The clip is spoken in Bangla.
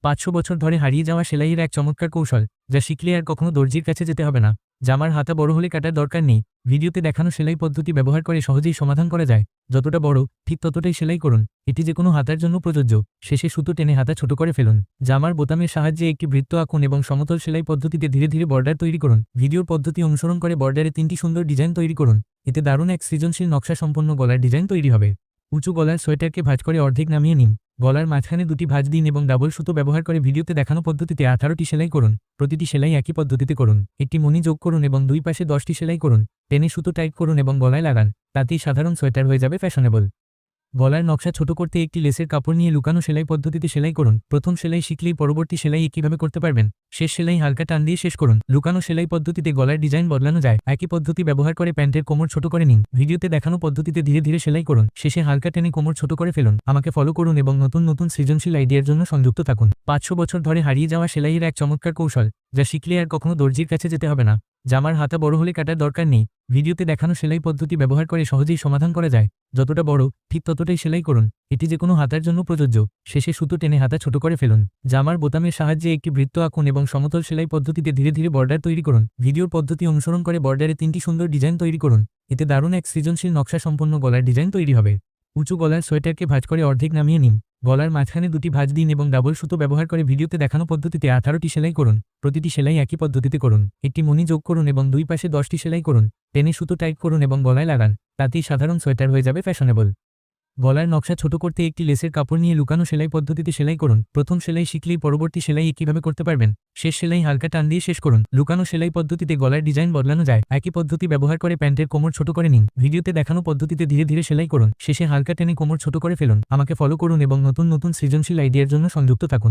500 বছর ধরে হারিয়ে যাওয়া সেলাইয়ের এক চমৎকার কৌশল, যা শিখলে আর কখনো দর্জির কাছে যেতে হবে না। জামার হাতা বড় হলে কাটার দরকার নেই। ভিডিওতে দেখানো সেলাই পদ্ধতি ব্যবহার করে সহজেই সমাধান করা যায়। যতটা বড় ঠিক ততটাই সেলাই করুন। এটি যে কোনো হাতার জন্য প্রযোজ্য। শেষে সুতো টেনে হাতা ছোট করে ফেলুন। জামার বোতামের সাহায্যে একটি বৃত্ত আঁকুন এবং সমতল সেলাই পদ্ধতিতে ধীরে ধীরে বর্ডার তৈরি করুন। ভিডিওর পদ্ধতি অনুসরণ করে বর্ডারে 3টি সুন্দর ডিজাইন তৈরি করুন। এতে দারুণ এক সৃজনশীল নকশা সম্পন্ন গলার ডিজাইন তৈরি হবে। উঁচু গলার সোয়েটারকে ভাঁজ করে অর্ধেক নামিয়ে নিন। গলার মাঝখানে 2টি ভাঁজ দিন এবং ডাবল সুতো ব্যবহার করে ভিডিওতে দেখানো পদ্ধতিতে 18টি সেলাই করুন। প্রতিটি সেলাই একই পদ্ধতিতে করুন। একটি মণি যোগ করুন এবং দুই পাশে 10টি সেলাই করুন। টেনে সুতো টাইট করুন এবং গলায় লাগান। তাতেই সাধারণ সোয়েটার হয়ে যাবে ফ্যাশনেবল। গলার নকশা ছোট করতে একটি লেসের কাপড় নিয়ে লুকানো সেলাই পদ্ধতিতে সেলাই করুন। প্রথম সেলাই শিখলেই পরবর্তী সেলাই কিভাবে করতে পারবেন। শেষ সেলাই হালকা টান দিয়ে শেষ করুন। লুকানো সেলাই পদ্ধতিতে গলার ডিজাইন বদলানো যায়। একই পদ্ধতি ব্যবহার করে প্যান্টের কোমর ছোট করে নিন। ভিডিওতে দেখানো পদ্ধতিতে ধীরে ধীরে সেলাই করুন। শেষে হালকা টেনে কোমর ছোট করে ফেলুন। আমাকে ফলো করুন এবং নতুন নতুন সৃজনশীল আইডিয়ার জন্য সংযুক্ত থাকুন। 500 বছর ধরে হারিয়ে যাওয়া সেলাইয়ের এক চমৎকার কৌশল, যা শিখলে আর কখনো দর্জির কাছে যেতে হবে না। জামার হাতা বড় হলে কাটার দরকার নেই। ভিডিওতে দেখানো সেলাই পদ্ধতি ব্যবহার করে সহজেই সমাধান করা যায়। যতটা বড় ঠিক ততটাই সেলাই করুন। এটি যে কোনো হাতার জন্য প্রযোজ্য। শেষে সুতো টেনে হাতা ছোট করে ফেলুন। জামার বোতামের সাহায্যে একটি বৃত্ত আঁকুন এবং সমতল সেলাই পদ্ধতিতে ধীরে ধীরে বর্ডার তৈরি করুন। ভিডিওর পদ্ধতি অনুসরণ করে বর্ডারে 3টি সুন্দর ডিজাইন তৈরি করুন। এতে দারুণ এক সৃজনশীল নকশা সম্পন্ন গলার ডিজাইন তৈরি হবে। উঁচু গলার সোয়েটারকে ভাঁজ করে অর্ধেক নামিয়ে নিন। গলার মাঝখানে 2টি ভাঁজ দিন এবং ডাবল সুতো ব্যবহার করে ভিডিওতে দেখানো পদ্ধতিতে 18টি সেলাই করুন। প্রতিটি সেলাই একই পদ্ধতিতে করুন। একটি মণি যোগ করুন এবং দুই পাশে 10টি সেলাই করুন। টেনে সুতো টাইট করুন এবং গলায় লাগান। তাতেই সাধারণ সোয়েটার হয়ে যাবে ফ্যাশনেবল। গলার নকশা ছোট করতে একটি লেসের কাপড় নিয়ে লুকানো সেলাই পদ্ধতিতে সেলাই করুন। প্রথম সেলাই শিখলেই পরবর্তী সেলাই কিভাবে করতে পারবেন। শেষ সেলাই হালকা টান দিয়ে শেষ করুন। লুকানো সেলাই পদ্ধতিতে গলার ডিজাইন বদলানো যায়। একই পদ্ধতি ব্যবহার করে প্যান্টের কোমর ছোট করে নিন। ভিডিওতে দেখানো পদ্ধতিতে ধীরে ধীরে সেলাই করুন। শেষে হালকা টেনে কোমর ছোট করে ফেলুন। আমাকে ফলো করুন এবং নতুন নতুন সৃজনশীল আইডিয়ার জন্য সংযুক্ত থাকুন।